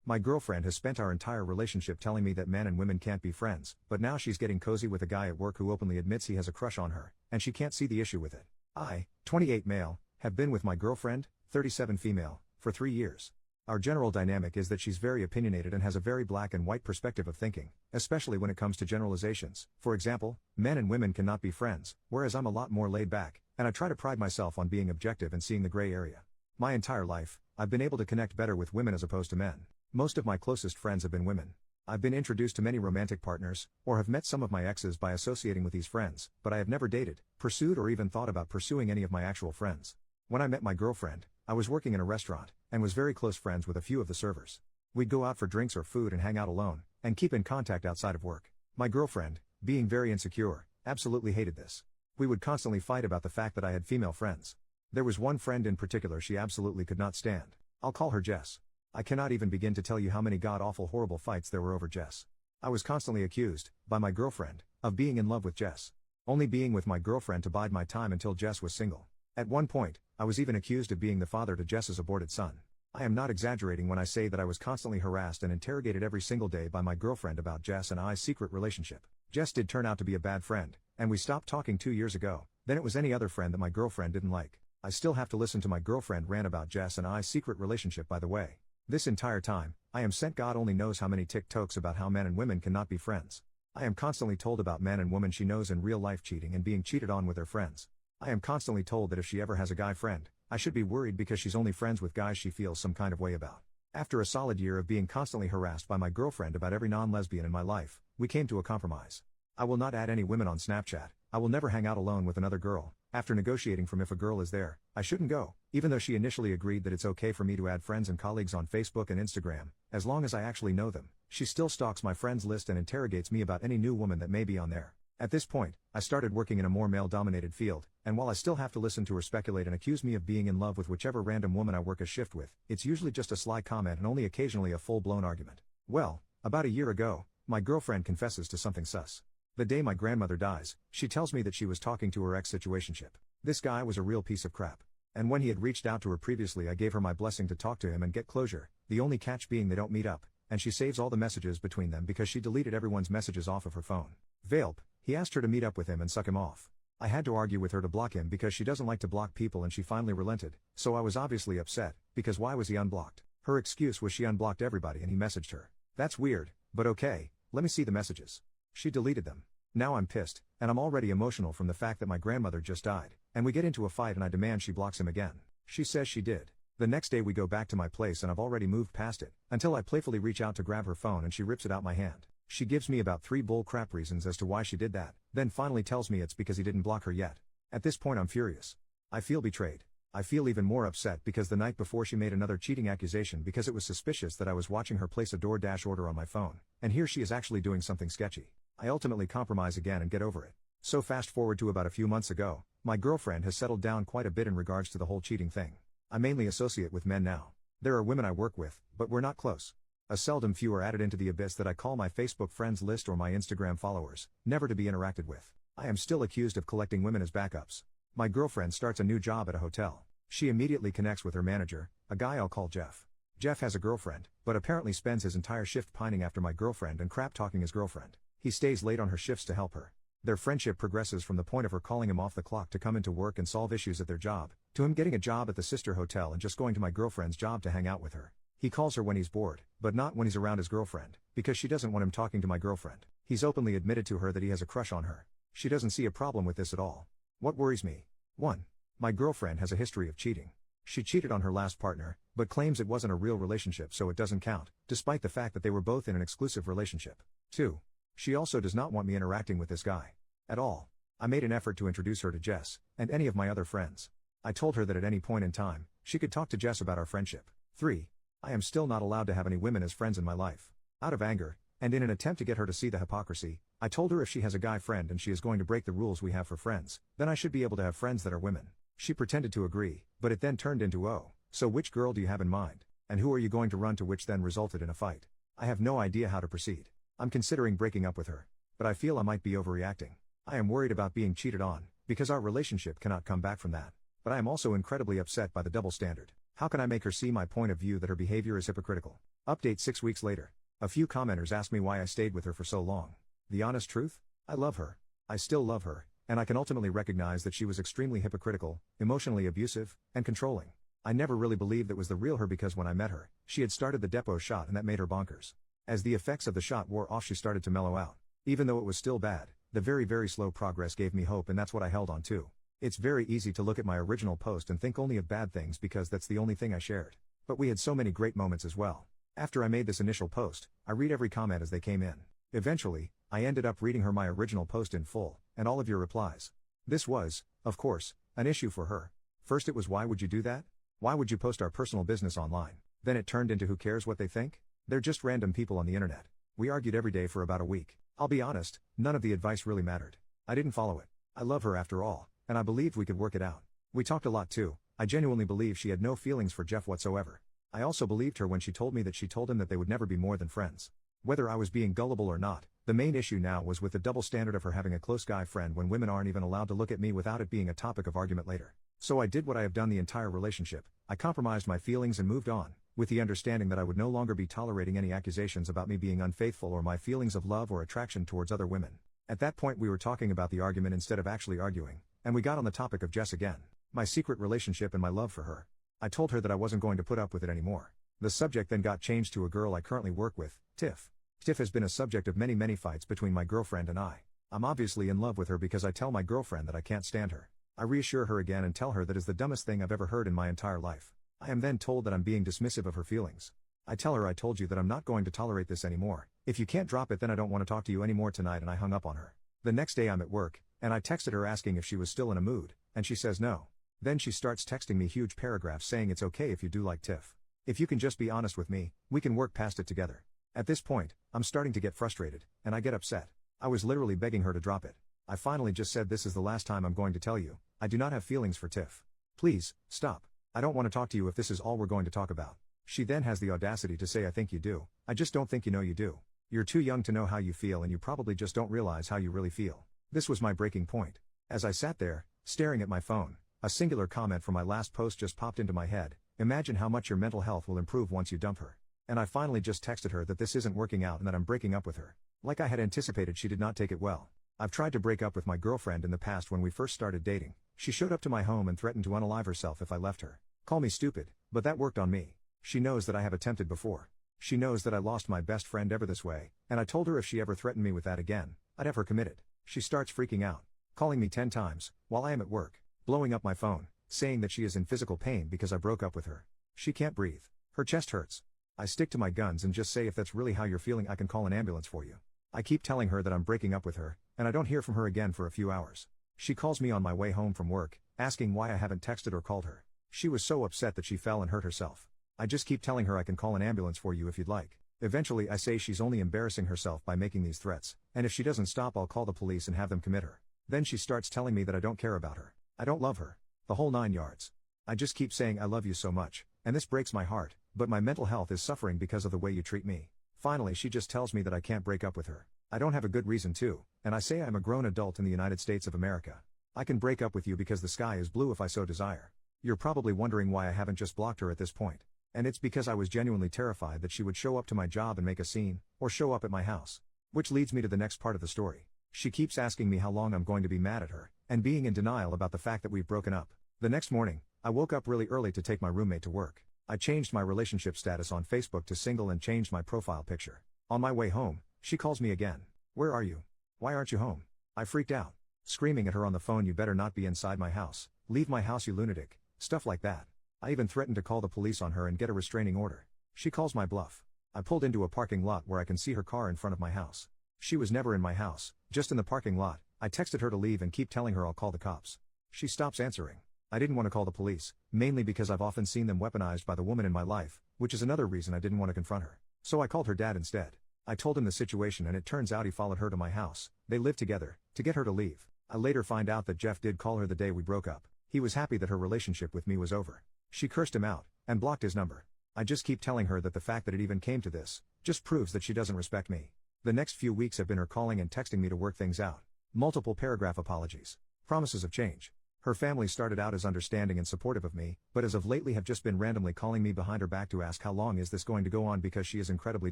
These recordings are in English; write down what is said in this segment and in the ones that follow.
My girlfriend has spent our entire relationship telling me that men and women can't be friends, but now she's getting cozy with a guy at work who openly admits he has a crush on her, and she can't see the issue with it. I, 28 male, have been with my girlfriend, 37 female, for 3 years. Our general dynamic is that she's very opinionated and has a very black and white perspective of thinking, especially when it comes to generalizations. For example, men and women cannot be friends, whereas I'm a lot more laid back, and I try to pride myself on being objective and seeing the gray area. My entire life, I've been able to connect better with women as opposed to men. Most of my closest friends have been women. I've been introduced to many romantic partners, or have met some of my exes by associating with these friends, but I have never dated, pursued or even thought about pursuing any of my actual friends. When I met my girlfriend, I was working in a restaurant, and was very close friends with a few of the servers. We'd go out for drinks or food and hang out alone, and keep in contact outside of work. My girlfriend, being very insecure, absolutely hated this. We would constantly fight about the fact that I had female friends. There was one friend in particular she absolutely could not stand. I'll call her Jess. I cannot even begin to tell you how many god-awful horrible fights there were over Jess. I was constantly accused, by my girlfriend, of being in love with Jess. Only being with my girlfriend to bide my time until Jess was single. At one point, I was even accused of being the father to Jess's aborted son. I am not exaggerating when I say that I was constantly harassed and interrogated every single day by my girlfriend about Jess and I's secret relationship. Jess did turn out to be a bad friend, and we stopped talking 2 years ago. Then it was any other friend that my girlfriend didn't like. I still have to listen to my girlfriend rant about Jess and I's secret relationship, by the way. This entire time, I am sent God only knows how many TikToks about how men and women cannot be friends. I am constantly told about men and women she knows in real life cheating and being cheated on with their friends. I am constantly told that if she ever has a guy friend, I should be worried because she's only friends with guys she feels some kind of way about. After a solid year of being constantly harassed by my girlfriend about every non-lesbian in my life, we came to a compromise. I will not add any women on Snapchat, I will never hang out alone with another girl. After negotiating from if a girl is there, I shouldn't go, even though she initially agreed that it's okay for me to add friends and colleagues on Facebook and Instagram, as long as I actually know them. She still stalks my friends list and interrogates me about any new woman that may be on there. At this point, I started working in a more male-dominated field, and while I still have to listen to her speculate and accuse me of being in love with whichever random woman I work a shift with, it's usually just a sly comment and only occasionally a full-blown argument. Well, about a year ago, my girlfriend confesses to something sus. The day my grandmother dies, she tells me that she was talking to her ex-situationship. This guy was a real piece of crap. And when he had reached out to her previously, I gave her my blessing to talk to him and get closure, the only catch being they don't meet up, and she saves all the messages between them because she deleted everyone's messages off of her phone. Velp, he asked her to meet up with him and suck him off. I had to argue with her to block him because she doesn't like to block people, and she finally relented, so I was obviously upset, because why was he unblocked? Her excuse was she unblocked everybody and he messaged her. That's weird, but okay, let me see the messages. She deleted them. Now I'm pissed, and I'm already emotional from the fact that my grandmother just died, and we get into a fight and I demand she blocks him again. She says she did. The next day we go back to my place and I've already moved past it, until I playfully reach out to grab her phone and she rips it out my hand. She gives me about 3 bull crap reasons as to why she did that, then finally tells me it's because he didn't block her yet. At this point I'm furious. I feel betrayed. I feel even more upset because the night before she made another cheating accusation because it was suspicious that I was watching her place a DoorDash order on my phone, and here she is actually doing something sketchy. I ultimately compromise again and get over it. So fast forward to about a few months ago, my girlfriend has settled down quite a bit in regards to the whole cheating thing. I mainly associate with men now. There are women I work with, but we're not close. A seldom few are added into the abyss that I call my Facebook friends list or my Instagram followers, never to be interacted with. I am still accused of collecting women as backups. My girlfriend starts a new job at a hotel. She immediately connects with her manager, a guy I'll call Jeff. Jeff has a girlfriend, but apparently spends his entire shift pining after my girlfriend and crap talking his girlfriend. He stays late on her shifts to help her. Their friendship progresses from the point of her calling him off the clock to come into work and solve issues at their job, to him getting a job at the sister hotel and just going to my girlfriend's job to hang out with her. He calls her when he's bored, but not when he's around his girlfriend, because she doesn't want him talking to my girlfriend. He's openly admitted to her that he has a crush on her. She doesn't see a problem with this at all. What worries me? 1. My girlfriend has a history of cheating. She cheated on her last partner, but claims it wasn't a real relationship so it doesn't count, despite the fact that they were both in an exclusive relationship. 2. She also does not want me interacting with this guy. At all. I made an effort to introduce her to Jess, and any of my other friends. I told her that at any point in time, she could talk to Jess about our friendship. 3. I am still not allowed to have any women as friends in my life. Out of anger, and in an attempt to get her to see the hypocrisy, I told her if she has a guy friend and she is going to break the rules we have for friends, then I should be able to have friends that are women. She pretended to agree, but it then turned into oh, so which girl do you have in mind? And who are you going to run to, which then resulted in a fight. I have no idea how to proceed. I'm considering breaking up with her, but I feel I might be overreacting. I am worried about being cheated on, because our relationship cannot come back from that. But I am also incredibly upset by the double standard. How can I make her see my point of view that her behavior is hypocritical? Update 6 weeks later. A few commenters asked me why I stayed with her for so long. The honest truth? I love her. I still love her, and I can ultimately recognize that she was extremely hypocritical, emotionally abusive, and controlling. I never really believed that was the real her because when I met her, she had started the Depo shot and that made her bonkers. As the effects of the shot wore off, she started to mellow out. Even though it was still bad, the very slow progress gave me hope, and that's what I held on to. It's very easy to look at my original post and think only of bad things because that's the only thing I shared. But we had so many great moments as well. After I made this initial post, I read every comment as they came in. Eventually, I ended up reading her my original post in full, and all of your replies. This was, of course, an issue for her. First it was, why would you do that? Why would you post our personal business online? Then it turned into, who cares what they think? They're just random people on the internet. We argued every day for about a week. I'll be honest, none of the advice really mattered. I didn't follow it. I love her after all, and I believed we could work it out. We talked a lot too. I genuinely believe she had no feelings for Jeff whatsoever. I also believed her when she told me that she told him that they would never be more than friends. Whether I was being gullible or not, the main issue now was with the double standard of her having a close guy friend when women aren't even allowed to look at me without it being a topic of argument later. So I did what I have done the entire relationship. I compromised my feelings and moved on, with the understanding that I would no longer be tolerating any accusations about me being unfaithful or my feelings of love or attraction towards other women. At that point we were talking about the argument instead of actually arguing, and we got on the topic of Jess again, my secret relationship and my love for her. I told her that I wasn't going to put up with it anymore. The subject then got changed to a girl I currently work with, Tiff. Tiff has been a subject of many fights between my girlfriend and I. I'm obviously in love with her because I tell my girlfriend that I can't stand her. I reassure her again and tell her that is the dumbest thing I've ever heard in my entire life. I am then told that I'm being dismissive of her feelings. I tell her I told you that I'm not going to tolerate this anymore. If you can't drop it then I don't want to talk to you anymore tonight, and I hung up on her. The next day I'm at work, and I texted her asking if she was still in a mood, and she says no. Then she starts texting me huge paragraphs saying it's okay if you do like Tiff. If you can just be honest with me, we can work past it together. At this point, I'm starting to get frustrated, and I get upset. I was literally begging her to drop it. I finally just said, this is the last time I'm going to tell you, I do not have feelings for Tiff. Please, stop. I don't want to talk to you if this is all we're going to talk about. She then has the audacity to say, I think you do. I just don't think you know you do. You're too young to know how you feel, and you probably just don't realize how you really feel. This was my breaking point. As I sat there, staring at my phone, a singular comment from my last post just popped into my head. Imagine how much your mental health will improve once you dump her. And I finally just texted her that this isn't working out and that I'm breaking up with her. Like I had anticipated, she did not take it well. I've tried to break up with my girlfriend in the past. When we first started dating, she showed up to my home and threatened to unalive herself if I left her. Call me stupid, but that worked on me. She knows that I have attempted before. She knows that I lost my best friend ever this way, and I told her if she ever threatened me with that again, I'd have her committed. She starts freaking out, calling me 10 times, while I am at work, blowing up my phone, saying that she is in physical pain because I broke up with her. She can't breathe. Her chest hurts. I stick to my guns and just say, if that's really how you're feeling, I can call an ambulance for you. I keep telling her that I'm breaking up with her, and I don't hear from her again for a few hours. She calls me on my way home from work, asking why I haven't texted or called her. She was so upset that she fell and hurt herself. I just keep telling her I can call an ambulance for you if you'd like. Eventually I say she's only embarrassing herself by making these threats, and if she doesn't stop I'll call the police and have them commit her. Then she starts telling me that I don't care about her. I don't love her. The whole 9 yards. I just keep saying I love you so much, and this breaks my heart, but my mental health is suffering because of the way you treat me. Finally she just tells me that I can't break up with her. I don't have a good reason to, and I say I'm a grown adult in the United States of America. I can break up with you because the sky is blue if I so desire. You're probably wondering why I haven't just blocked her at this point. And it's because I was genuinely terrified that she would show up to my job and make a scene, or show up at my house. Which leads me to the next part of the story. She keeps asking me how long I'm going to be mad at her, and being in denial about the fact that we've broken up. The next morning, I woke up really early to take my roommate to work. I changed my relationship status on Facebook to single and changed my profile picture. On my way home, she calls me again. Where are you? Why aren't you home? I freaked out, screaming at her on the phone, you better not be inside my house. Leave my house, you lunatic. Stuff like that. I even threatened to call the police on her and get a restraining order. She calls my bluff. I pulled into a parking lot where I can see her car in front of my house. She was never in my house, just in the parking lot. I texted her to leave and keep telling her I'll call the cops. She stops answering. I didn't want to call the police, mainly because I've often seen them weaponized by the woman in my life, which is another reason I didn't want to confront her. So I called her dad instead. I told him the situation and it turns out he followed her to my house. They lived together, to get her to leave. I later find out that Jeff did call her the day we broke up. He was happy that her relationship with me was over. She cursed him out, and blocked his number. I just keep telling her that the fact that it even came to this, just proves that she doesn't respect me. The next few weeks have been her calling and texting me to work things out. Multiple paragraph apologies. Promises of change. Her family started out as understanding and supportive of me, but as of lately have just been randomly calling me behind her back to ask how long is this going to go on because she is incredibly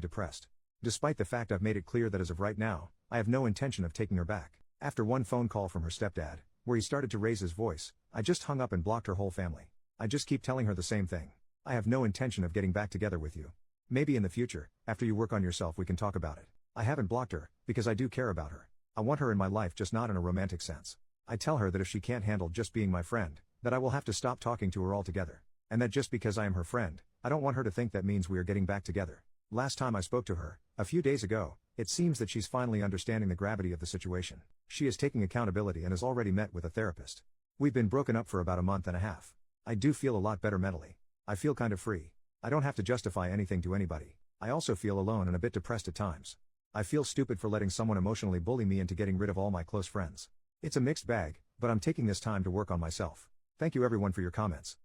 depressed. Despite the fact I've made it clear that as of right now, I have no intention of taking her back. After one phone call from her stepdad, where he started to raise his voice, I just hung up and blocked her whole family. I just keep telling her the same thing. I have no intention of getting back together with you. Maybe in the future, after you work on yourself we can talk about it. I haven't blocked her, because I do care about her. I want her in my life, just not in a romantic sense. I tell her that if she can't handle just being my friend, that I will have to stop talking to her altogether. And that just because I am her friend, I don't want her to think that means we are getting back together. Last time I spoke to her, a few days ago, it seems that she's finally understanding the gravity of the situation. She is taking accountability and has already met with a therapist. We've been broken up for about a month and a half. I do feel a lot better mentally. I feel kind of free. I don't have to justify anything to anybody. I also feel alone and a bit depressed at times. I feel stupid for letting someone emotionally bully me into getting rid of all my close friends. It's a mixed bag, but I'm taking this time to work on myself. Thank you everyone for your comments.